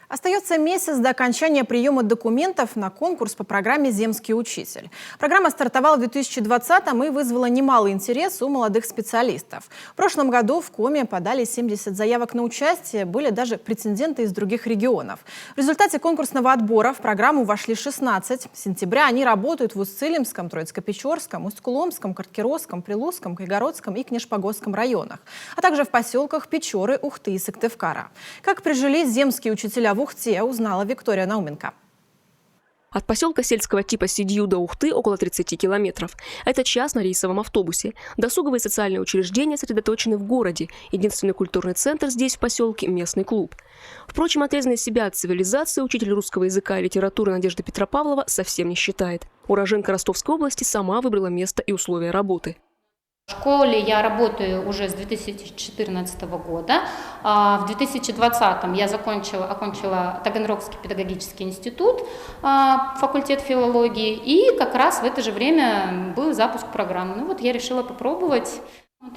Остается месяц до окончания приема документов на конкурс по программе «Земский учитель». Программа стартовала в 2020-м и вызвала немалый интерес у молодых специалистов. В прошлом году в Коми подали 70 заявок на участие, были даже претенденты из других регионов. В результате конкурсного отбора в программу вошли 16. С сентября они работают в Усть-Цилимском, Троицко-Печорском, Усть-Куломском, Карткеросском, Прилузском, Кайгородском и Кнешпогосском районах, а также в поселках Печоры, Ухты и Сыктывкара. Как прижились земские учителя в Ухте, узнала Виктория Науменко. От поселка сельского типа Сидью до Ухты около 30 километров. Это час на рейсовом автобусе. Досуговые социальные учреждения сосредоточены в городе. Единственный культурный центр здесь, в поселке, местный клуб. Впрочем, отрезанной себя от цивилизации учитель русского языка и литературы Надежда Петропавлова совсем не считает. Уроженка Ростовской области сама выбрала место и условия работы. В школе я работаю уже с 2014 года. В 2020 я окончила Таганрогский педагогический институт, факультет филологии, и как раз в это же время был запуск программы. Ну вот я решила попробовать.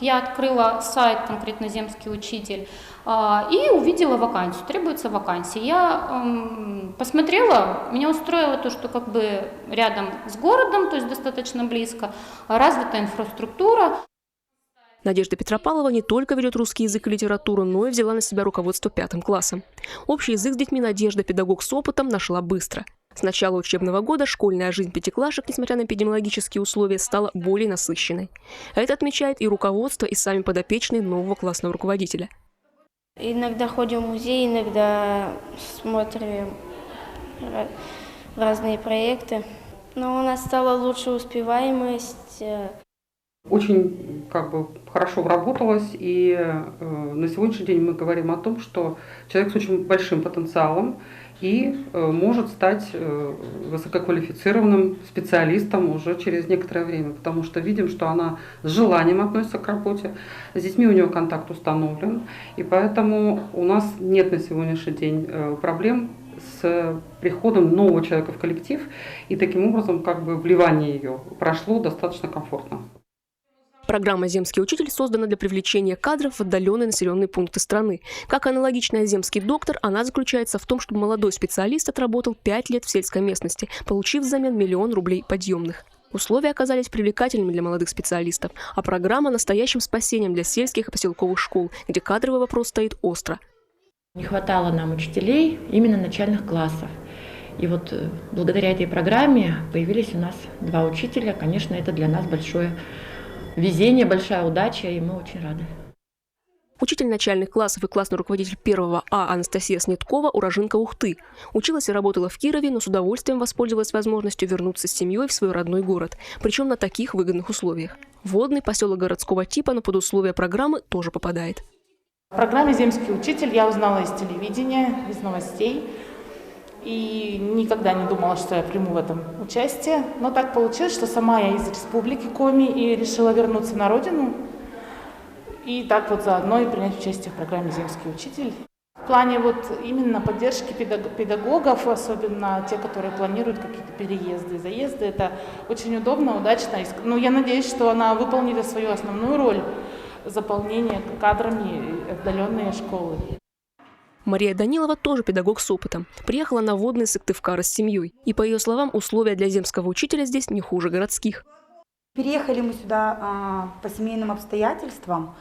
Я открыла сайт конкретно «Земский учитель» и увидела вакансию, требуется вакансия. Я посмотрела, меня устроило то, что как бы рядом с городом, то есть достаточно близко, развита инфраструктура. Надежда Петропавлова не только ведет русский язык и литературу, но и взяла на себя руководство 5 классом. Общий язык с детьми Надежда, педагог с опытом, нашла быстро. С начала учебного года школьная жизнь пятиклашек, несмотря на эпидемиологические условия, стала более насыщенной. Это отмечает и руководство, и сами подопечные нового классного руководителя. Иногда ходим в музей, иногда смотрим разные проекты. Но у нас стала лучше успеваемость. Очень хорошо вработалась, и на сегодняшний день мы говорим о том, что человек с очень большим потенциалом и может стать высококвалифицированным специалистом уже через некоторое время, потому что видим, что она с желанием относится к работе, с детьми у нее контакт установлен, и поэтому у нас нет на сегодняшний день проблем с приходом нового человека в коллектив, и таким образом вливание ее прошло достаточно комфортно. Программа «Земский учитель» создана для привлечения кадров в отдаленные населенные пункты страны. Как аналогичная «Земский доктор», она заключается в том, чтобы молодой специалист отработал 5 лет в сельской местности, получив взамен 1 000 000 рублей подъемных. Условия оказались привлекательными для молодых специалистов, а программа – настоящим спасением для сельских и поселковых школ, где кадровый вопрос стоит остро. Не хватало нам учителей именно начальных классов. И вот благодаря этой программе появились у нас 2 учителя. Конечно, это для нас большое везение, большая удача, и мы очень рады. Учитель начальных классов и классный руководитель 1 А Анастасия Снеткова – уроженка Ухты. Училась и работала в Кирове, но с удовольствием воспользовалась возможностью вернуться с семьей в свой родной город, причем на таких выгодных условиях. Водный поселок городского типа, но под условия программы тоже попадает. В программе «Земский учитель» я узнала из телевидения, из новостей. И никогда не думала, что я приму в этом участие. Но так получилось, что сама я из республики Коми и решила вернуться на родину. И так вот заодно и принять участие в программе «Земский учитель». В плане именно поддержки педагогов, особенно те, которые планируют какие-то переезды, заезды, это очень удобно, удачно. Но я надеюсь, что она выполнит свою основную роль заполнения кадрами отдаленные школы. Мария Данилова тоже педагог с опытом. Приехала на водный Сыктывкара с семьей. И, по ее словам, условия для земского учителя здесь не хуже городских. Переехали мы сюда по семейным обстоятельствам.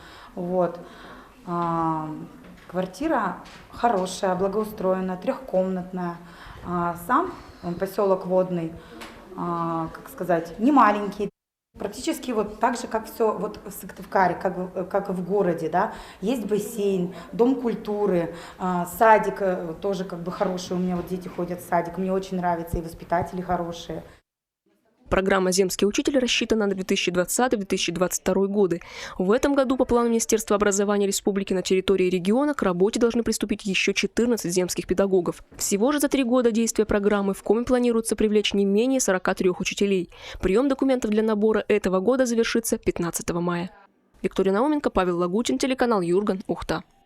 Квартира хорошая, благоустроенная, 3-комнатная. Сам поселок Водный, не маленький. Практически так же, как все в Сыктывкаре, как и в городе, да. Есть бассейн, дом культуры, садик тоже хороший. У меня дети ходят в садик, мне очень нравится, и воспитатели хорошие. Программа «Земский учитель» рассчитана на 2020-2022 годы. В этом году по плану Министерства образования республики на территории региона к работе должны приступить еще 14 земских педагогов. Всего же за 3 года действия программы в Коми планируется привлечь не менее 43 учителей. Прием документов для набора этого года завершится 15 мая. Виктория Науменко, Павел Лагутин, телеканал Юрган, Ухта.